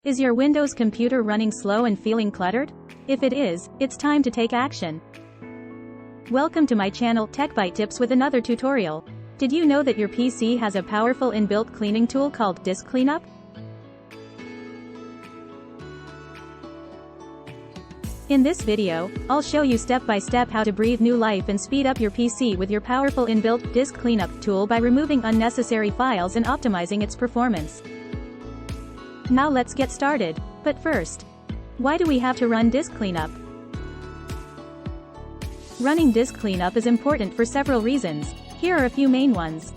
Is your Windows computer running slow and feeling cluttered? If it is, it's time to take action. Welcome to my channel TechBite Tips with another tutorial. Did you know that your PC has a powerful inbuilt cleaning tool called Disk Cleanup? In this video, I'll show you step by step how to breathe new life and speed up your PC with your powerful inbuilt Disk Cleanup tool by removing unnecessary files and optimizing its performance. Now let's get started. But first, why do we have to run Disk Cleanup? Running Disk Cleanup is important for several reasons. Here are a few main ones.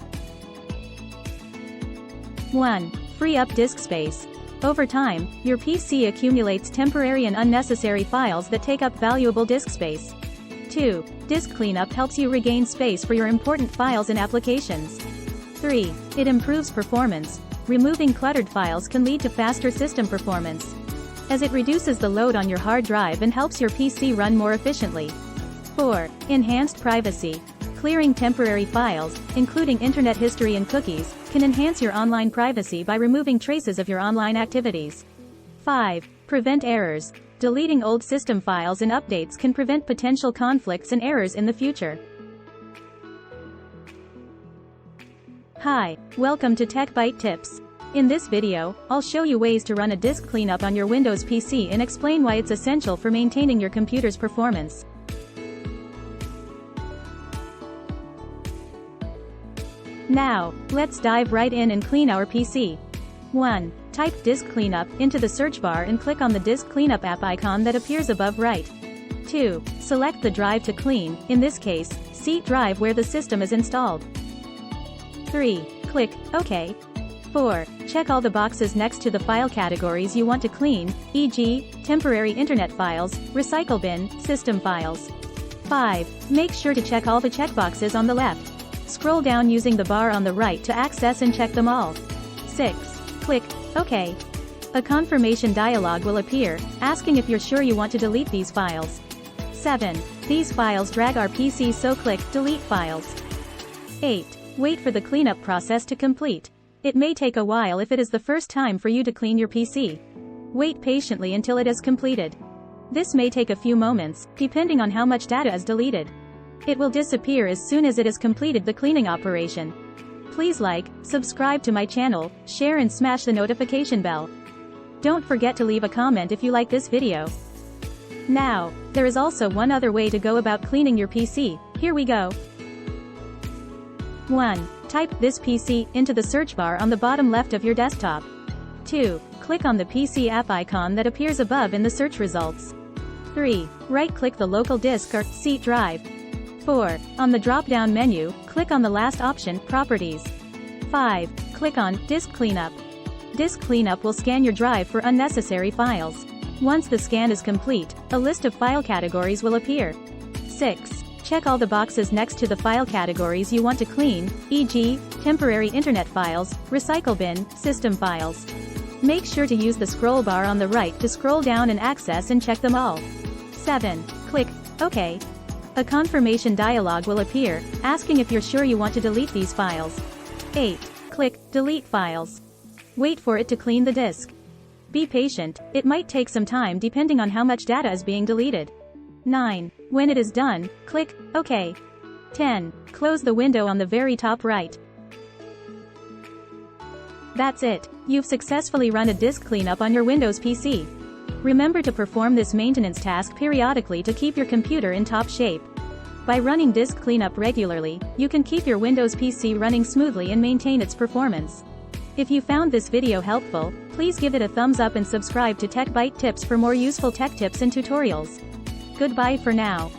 1. Free up disk space. Over time, your PC accumulates temporary and unnecessary files that take up valuable disk space. 2. Disk Cleanup helps you regain space for your important files and applications. 3. It improves performance. Removing cluttered files can lead to faster system performance, as it reduces the load on your hard drive and helps your PC run more efficiently. 4. Enhanced privacy. Clearing temporary files, including internet history and cookies, can enhance your online privacy by removing traces of your online activities. 5. Prevent errors. Deleting old system files and updates can prevent potential conflicts and errors in the future. Hi, welcome to TechBite Tips. In this video, I'll show you ways to run a disk cleanup on your Windows PC and explain why it's essential for maintaining your computer's performance. Now, let's dive right in and clean our PC. 1. Type Disk Cleanup into the search bar and click on the Disk Cleanup app icon that appears above right. 2. Select the drive to clean, in this case, C drive where the system is installed. 3. Click OK. 4. Check all the boxes next to the file categories you want to clean, e.g., temporary internet files, recycle bin, system files. 5. Make sure to check all the checkboxes on the left. Scroll down using the bar on the right to access and check them all. 6. Click OK. A confirmation dialog will appear, asking if you're sure you want to delete these files. 7. These files drag our PC, so click Delete Files. 8. Wait for the cleanup process to complete. It may take a while if it is the first time for you to clean your PC. Wait patiently until it is completed. This may take a few moments, depending on how much data is deleted. It will disappear as soon as it has completed the cleaning operation. Please like, subscribe to my channel, share and smash the notification bell. Don't forget to leave a comment if you like this video. Now, there is also one other way to go about cleaning your PC. Here we go. 1. Type "this PC" into the search bar on the bottom left of your desktop. 2. Click on the PC app icon that appears above in the search results. 3. Right-click the local disk or C drive. 4. On the drop-down menu, click on the last option, Properties. 5. Click on Disk Cleanup. Disk Cleanup will scan your drive for unnecessary files. Once the scan is complete, a list of file categories will appear. 6. Check all the boxes next to the file categories you want to clean, e.g., temporary internet files, recycle bin, system files. Make sure to use the scroll bar on the right to scroll down and access and check them all. 7. Click OK. A confirmation dialog will appear, asking if you're sure you want to delete these files. 8. Click Delete Files. Wait for it to clean the disk. Be patient, it might take some time depending on how much data is being deleted. 9. When it is done, click OK. 10. Close the window on the very top right. That's it. You've successfully run a disk cleanup on your Windows PC. Remember to perform this maintenance task periodically to keep your computer in top shape. By running disk cleanup regularly, you can keep your Windows PC running smoothly and maintain its performance. If you found this video helpful, please give it a thumbs up and subscribe to TechBite Tips for more useful tech tips and tutorials. Goodbye for now.